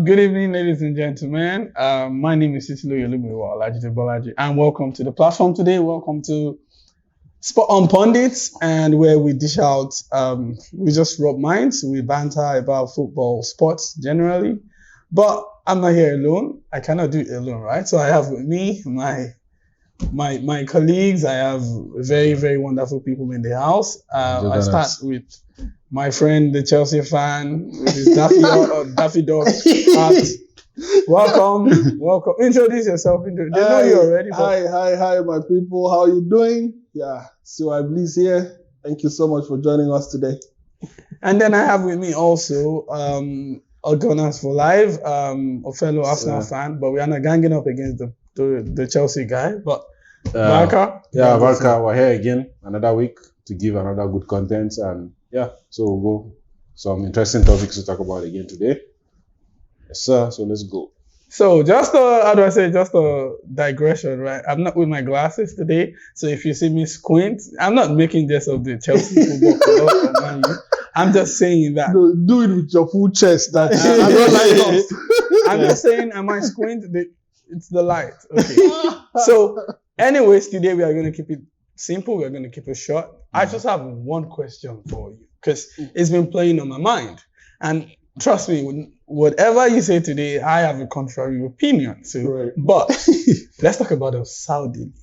Good evening, ladies and gentlemen. My name is Sisilo Yolumiwa Olajide, and welcome to the platform today. Welcome to Spot on Pundits, and where we dish out, we just rub minds, we banter about football, sports generally. But I'm not here alone. I cannot do it alone, right? So I have with me my colleagues. I have very, very wonderful people in the house. I start with my friend, the Chelsea fan, with his Daffy Dog hat. Welcome. Introduce yourself. They know you already. Hi, my people. How you doing? Yeah, so I Bliss here. Thank you so much for joining us today. And then I have with me also Gunners for Life, a fellow Arsenal fan, but we are not ganging up against the Chelsea guy. But Barca? Yeah, Barca, we're here again, another week to give another good content. And yeah, so we'll go some interesting topics to talk about again today. Yes, sir. So let's go. So just a digression, right? I'm not with my glasses today, so if you see me squint, I'm not making just of the Chelsea football club or Man U. I'm just saying that. Do it with your full chest. I'm just saying, I might squint. It's the light. Okay. So, anyways, today we are going to keep it simple. We're going to keep it short. I just have one question for you because it's been playing on my mind. And trust me, whatever you say today, I have a contrary opinion. So, right. But let's talk about the Saudi League.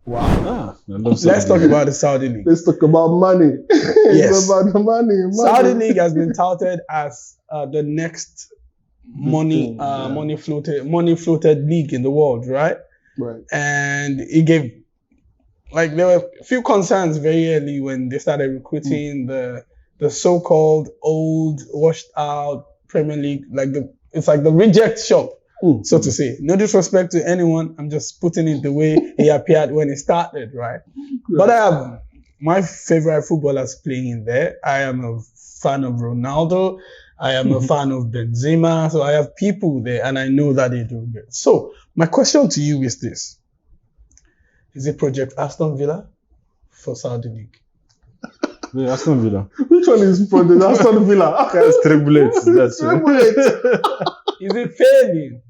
Wow. Let's talk about the Saudi League. Let's talk about money. Yes. It's about the money. Saudi League has been touted as the next money floated league in the world, right? Right. And it gave, like, there were a few concerns very early when they started recruiting the so-called old, washed out Premier League, it's like the reject shop, so to say. No disrespect to anyone, I'm just putting it the way he appeared when it started, right? But I have my favorite footballers playing there. I am a fan of Ronaldo. I am a fan of Benzema. So I have people there and I know that they do good. So my question to you is this. Is it Project Aston Villa for Saudi League? Yeah, Aston Villa. Which one is Project Aston Villa? It's triplets. That's Is it failing?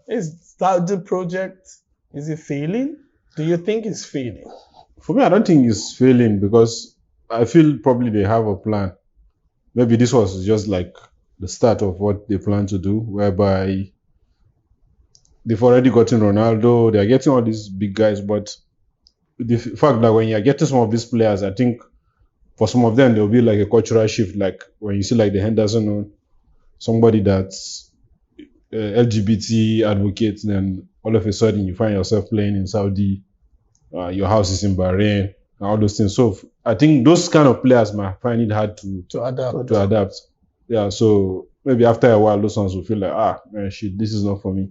Is Saudi project, is it failing? Do you think it's failing? For me, I don't think it's failing because I feel probably they have a plan. Maybe this was just like the start of what they plan to do, whereby they've already gotten Ronaldo, they're getting all these big guys, but the fact that when you're getting some of these players, I think for some of them, there'll be like a cultural shift, like when you see like the Henderson, somebody that's LGBT advocate, then all of a sudden you find yourself playing in Saudi, your house is in Bahrain, and all those things. So I think those kind of players might find it hard to adapt. Yeah, so maybe after a while, those ones will feel like, man, shit, this is not for me.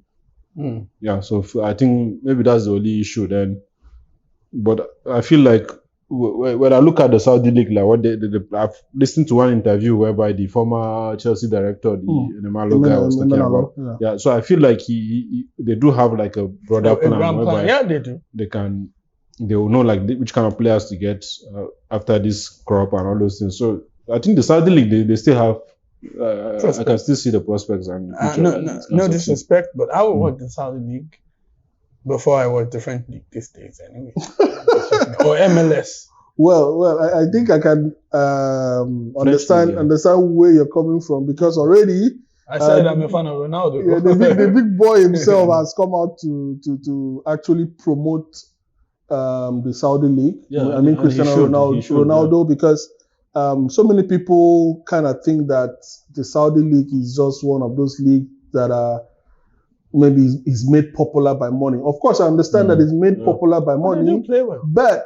Yeah, so I think maybe that's the only issue then. But I feel like when I look at the Saudi League, like what I've listened to one interview whereby the former Chelsea director, the Nemalo guy, was talking about. Yeah, so I feel like they do have like a broader plan. Yeah, they do. They will know like which kind of players to get after this crop and all those things. So I think the Saudi League, they still have. I can still see the prospects and no disrespect, but I will watch the Saudi League before I watch the French League these days anyway. Or MLS. Well, I think I can understand where you're coming from because already I said I'm a fan of Ronaldo. Yeah, the big boy himself has come out to actually promote the Saudi League. Yeah, I mean Cristiano Ronaldo because so many people kind of think that the Saudi League is just one of those leagues that are maybe is made popular by money. Of course, I understand that it's made popular by money. They do play well. But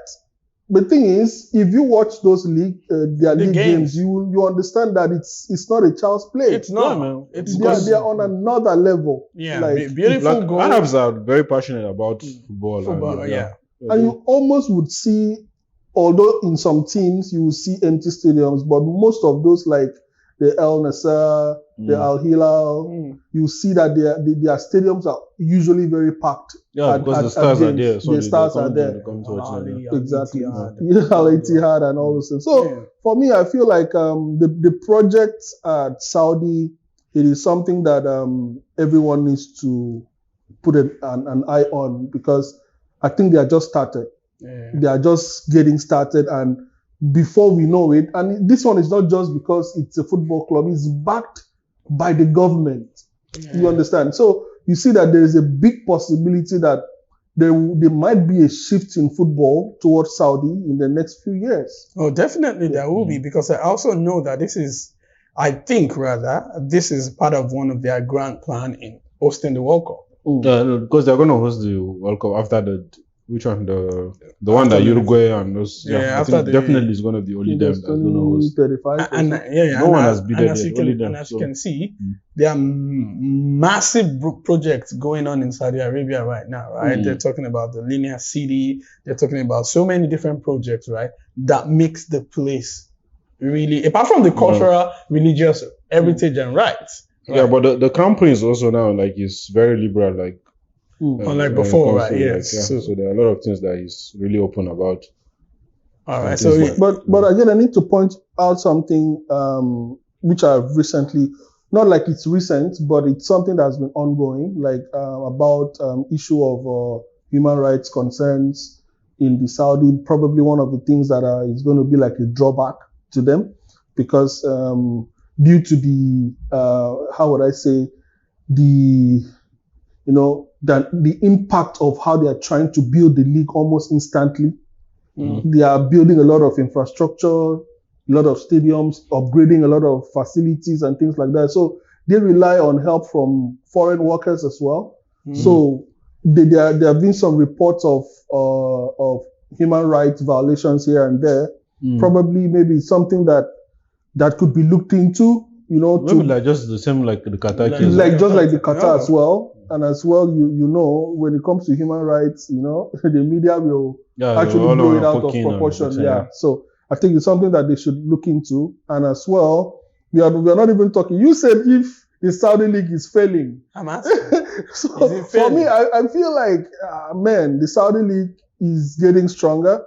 the thing is, if you watch those league games, you understand that it's not a child's play. It's not, man. They are on another level. Yeah, beautiful goals. Arabs are very passionate about football. And you almost would see, although in some teams you will see empty stadiums, but most of those like the El Nasser, the Al Hilal, you see that their stadiums are usually very packed. Yeah, because the stars are there. So the stars are there. Exactly. Al Ittihad and all those things. So for me, I feel like the project at Saudi it is something that everyone needs to put an eye on, because I think they are just started. Yeah. They are just getting started, and before we know it, and this one is not just because it's a football club, it's backed by the government. Yeah. You understand? So you see that there is a big possibility that there might be a shift in football towards Saudi in the next few years. Oh, definitely there will be, because I also know that this is part of one of their grand plan in hosting the World Cup. Because they're going to host the World Cup after the one that Uruguay and those. I think definitely it's going to be only them that's going to host. 35. No one has bid as it, only them. And as you can see, there are massive projects going on in Saudi Arabia right now, right? They're talking about the linear city. They're talking about so many different projects, right? That makes the place really, apart from the cultural, religious heritage and rights. Right? Yeah, but the crown prince also now, like, is very liberal, like, unlike before, right? Yes. So there are a lot of things that he's really open about. All right. But again, I need to point out something which I've recently, not like it's recent, but it's something that's been ongoing, like about issue of human rights concerns in the Saudi. Probably one of the things that is going to be like a drawback to them, because due to the how would I say, the impact of how they are trying to build the league almost instantly. They are building a lot of infrastructure, a lot of stadiums, upgrading a lot of facilities and things like that. So they rely on help from foreign workers as well. So there have been some reports of human rights violations here and there. Probably maybe something that could be looked into. Maybe like just the same like the Qatar case. Like the Qatar as well. And as well, when it comes to human rights, the media will actually blow it out of proportion. So I think it's something that they should look into. And as well, we are not even talking. You said if the Saudi League is failing. I'm asking. So for me, I feel like, the Saudi League is getting stronger.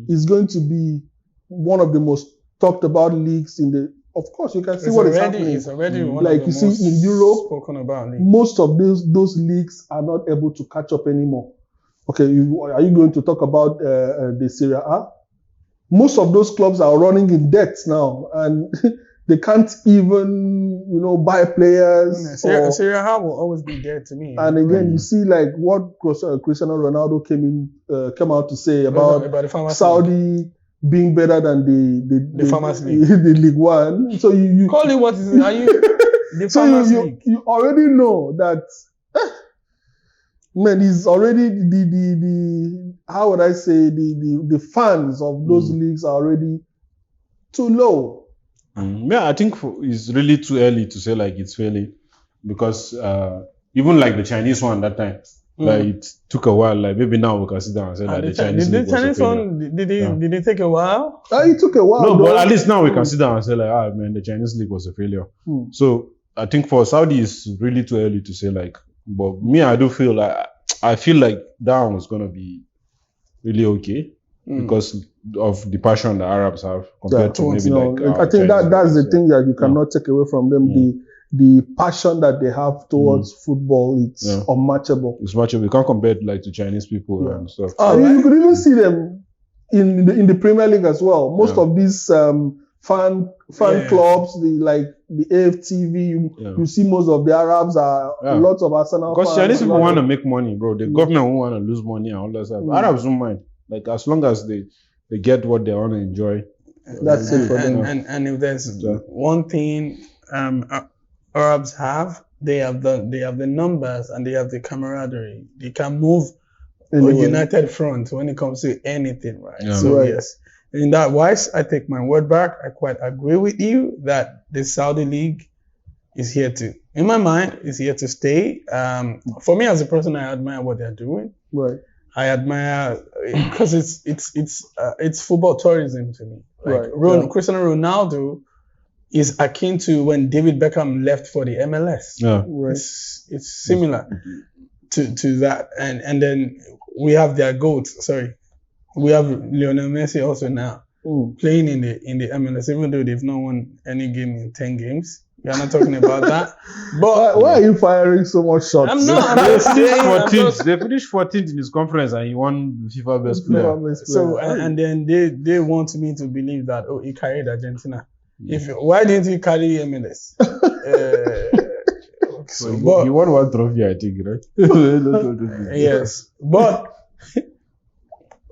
It's going to be one of the most talked about leagues in the. Of course, you can see what is happening. It's already one like of the you most see in Europe, spoken about league. Most of those leagues are not able to catch up anymore. Okay, are you going to talk about the Serie A? Most of those clubs are running in debt now, and they can't even buy players. Serie A will always be there to me. And again, you see like what Cristiano Ronaldo came out to say about the Saudi being better than the Farmers League, the League One. So you call it what is it? Are you the Farmers League? You already know that. He's already the how would I say the fans of those leagues are already too low. I think it's really too early to say like it's failing, because even like the Chinese one that time. Like it took a while. Like maybe now we can sit down and say that the Chinese league was a failure. Did it take a while? It took a while. No, but at least now we can sit down and say like, the Chinese league was a failure. So I think for Saudi it's really too early to say like. But me, I do feel like that one was gonna be really okay because of the passion the Arabs have compared to maybe like. I think that's the thing that you cannot take away from them. The passion that they have towards football, it's unmatchable. It's matchable. You can't compare it like to Chinese people and stuff. You could even see them in the Premier League as well. Most of these fan clubs, the AFTV, you see most of the Arabs are lots of Arsenal fans. Because Chinese people want to make money, bro. The government won't want to lose money and all that stuff. Arabs don't mind. Like as long as they get what they want to enjoy. That's it for them. And if there's one thing Arabs have, they have the numbers and they have the camaraderie. They can move a united front when it comes to anything, right? Yes. In that wise, I take my word back. I quite agree with you that the Saudi League is here to, in my mind, is here to stay. For me as a person, I admire what they're doing. Right. I admire because it's football tourism to me. Like Cristiano Ronaldo is akin to when David Beckham left for the MLS. Yeah. Right. It's similar to that. And then we have their GOATs. We have Lionel Messi also now playing in the MLS, even though they've not won any game in 10 games. We are not talking about that. But Why are you firing so much shots? I'm not. I'm just saying. I'm 14th. just- They finished 14th in his conference and he won FIFA best player. So and then they want me to believe that he carried Argentina. Why didn't he carry MLS? So he won one trophy, I think, right? Yes, but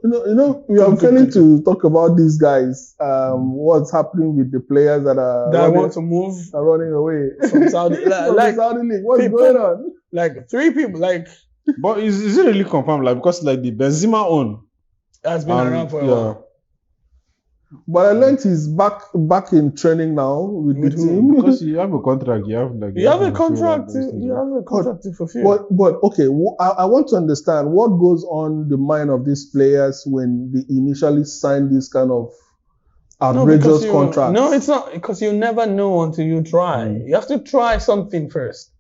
You know, we are failing to talk about these guys. What's happening with the players that are want to move running away from Saudi, from the Saudi league? What's people- going on? like 3 people, like But is it really confirmed? Like, because like the Benzema own has been around for a while. But I learned he's back in training now with the With who? team. Because you have a contract, you have like You have a to fulfill all contract. those things, You right? have a contract to fulfill. But okay, I want to understand what goes on the mind of these players when they initially sign this kind of outrageous contract. No, it's not, because you never know until you try. You have to try something first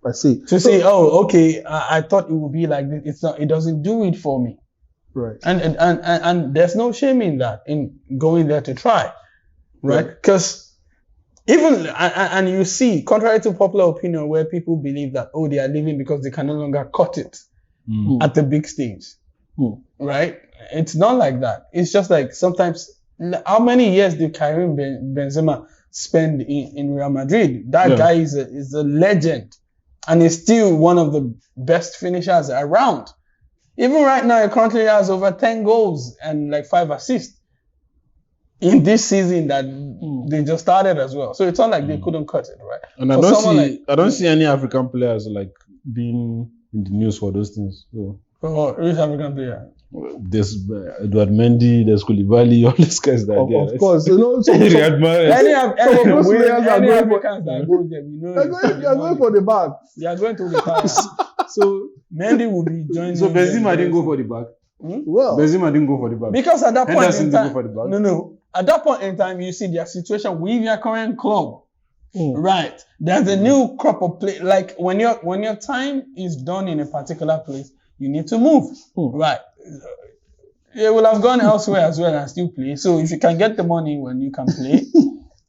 I see. to say, oh, okay, I thought it would be like this. It's not. It doesn't do it for me. Right. And there's no shame in that, in going there to try, right? Because even and you see, contrary to popular opinion, where people believe that they are leaving because they can no longer cut it at the big stage, right? It's not like that. It's just like sometimes. How many years did Karim Benzema spend in Real Madrid? That guy is a legend, and is still one of the best finishers around. Even right now, he currently has over 10 goals and like 5 assists in this season that they just started as well. So it's not like they couldn't cut it, right? And I don't see any African players like being in the news for those things. So Which African player? there's Edward Mendy, there's Koulibaly, all these guys that are there. Of course, you know. Riyad Mahrez. Any those players are going for- Africans that go there, we know They're going for the bag. they are going to retire. So Mendy will be joining. So them Benzema didn't go very for the back. Well, Benzema didn't go for the back. Because at that point Henderson in didn't time, go for the bag. no. At that point in time, you see their situation with your current club, right? There's a new crop of play. Like when your time is done in a particular place, you need to move, right? You will have gone elsewhere as well and still play. So if you can get the money when you can play,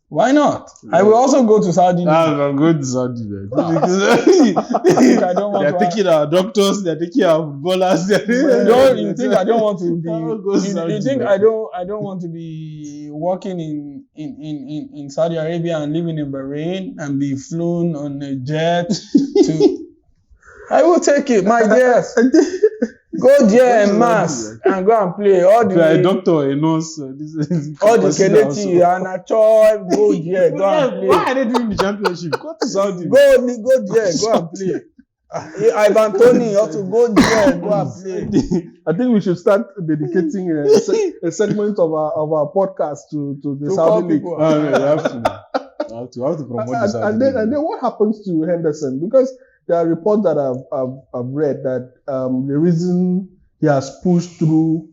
why not? I will also go to Saudi. I'm going to Saudi, man. I don't want They're to taking our doctors, they're taking our footballers. you think I don't want to be? I'll go Saudi, You think man. I don't want to be working in Saudi Arabia and living in Bahrain and be flown on a jet to? I will take it, my dear. Go there en mass and go and play all If you're a the doctor, a nurse, all the Kelechi and Achoy. Go there, go and play. Why are they doing the championship? Go to Saudi. Go there, go and play. Ivan Toney also go there, go and play. I think we should start dedicating a segment of our podcast to the To Saudi call league. people. We have to promote the Saudi. And then what happens to Henderson? Because there are reports that I've read that the reason he has pushed through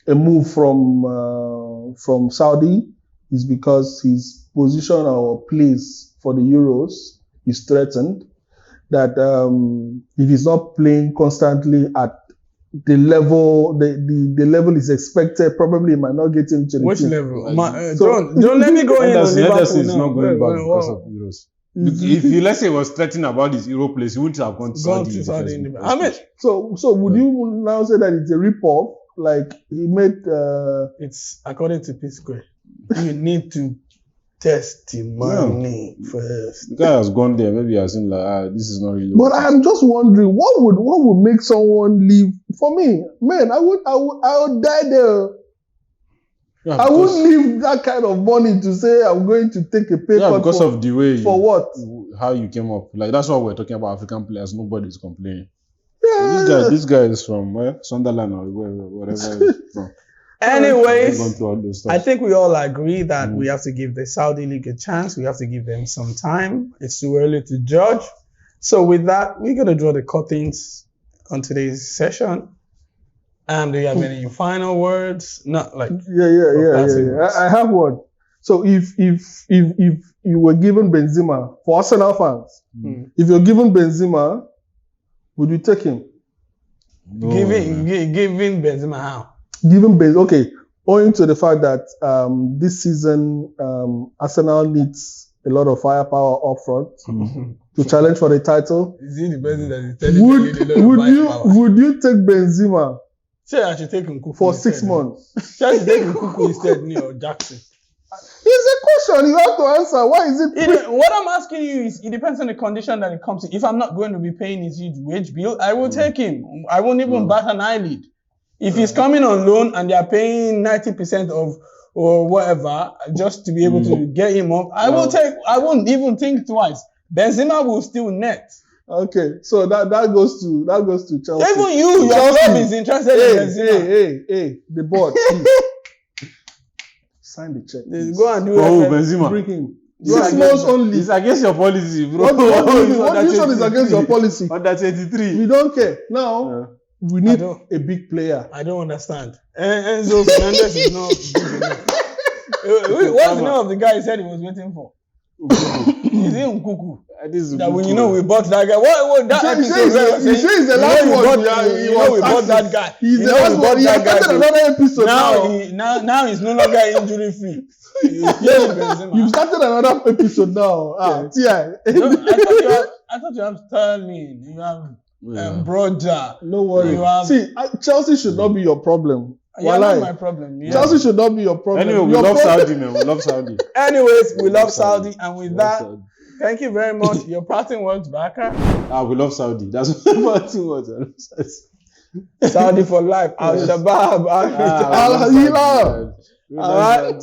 a move from Saudi is because his position or place for the Euros is threatened. That if he's not playing constantly at the level the level is expected, probably he might not get into the Which team. level? So- Don't let me go in on Henderson is Liverpool not going now. back because of Euros. If you let's say he was threatening about his Euro place, he wouldn't have gone to Gone Saudi. to in the Saudi first in the- place. I mean, So would you now say that it's a rip-off? Like he made it's according to P Square. You need to test the money first. the guy has gone there. Maybe he has seen like, this is not really. But I'm just wondering what would make someone leave? For me, man, I would die there. Yeah, I wouldn't leave that kind of money to say I'm going to take a pay cut because of the way for what? how you came up. Like that's why we're talking about African players. Nobody's complaining. Yeah. This guy is from where? Sunderland or wherever he's from. He's gone Anyways, through all those stuff. I think we all agree that we have to give the Saudi League a chance. We have to give them some time. It's too early to judge. So with that, we're going to draw the curtains on today's session. Do you have any final words? Not like Yeah. I have one. So if you were given Benzema for Arsenal fans, if you're given Benzema, would you take him? No, giving man. Benzema how? Given Benzema, okay. Owing to the fact that this season Arsenal needs a lot of firepower up front to challenge for the title. Is he the person that is telling Would you take Benzema say I should take Nkuku for instead, 6 months? Say I should take Nkuku instead, or Jackson. It's a question you have to answer. Why is it? What I'm asking you is, it depends on the condition that it comes in. If I'm not going to be paying his huge wage bill, I will take him. I won't even bat an eyelid. If he's coming on loan and they are paying 90% of or whatever just to be able to get him off, I won't even think twice. Benzema will still net. Okay, so that goes to Chelsea. Even your club is interested in Benzema. Hey, the board. Sign the check. Go and do Benzema. Bring him. 6 months only. It's against your policy, bro. What do you say is against your policy? Under 23. We don't care. Now, we need a big player. I don't understand. Enzo Fernandez is not big enough. What's the name of the guy he said he was waiting for? Is it Nkuku? That we bought that guy. What that episode? He says the last one. We bought that guy. He's the last one. He has started another episode now he's no longer injury free. You've started another episode now. I thought you have Sterling. You have Broja. No worry. See, Chelsea should not be your problem. You're not my problem. Yeah. Chelsea should not be your problem. Anyway, we love Saudi, man. We love Saudi. Anyways, we love Saudi, and with that, thank you very much. Your parting words, Baka. We love Saudi. That's what parting words. Saudi for life. Al Shabab. Al Hilal. All right.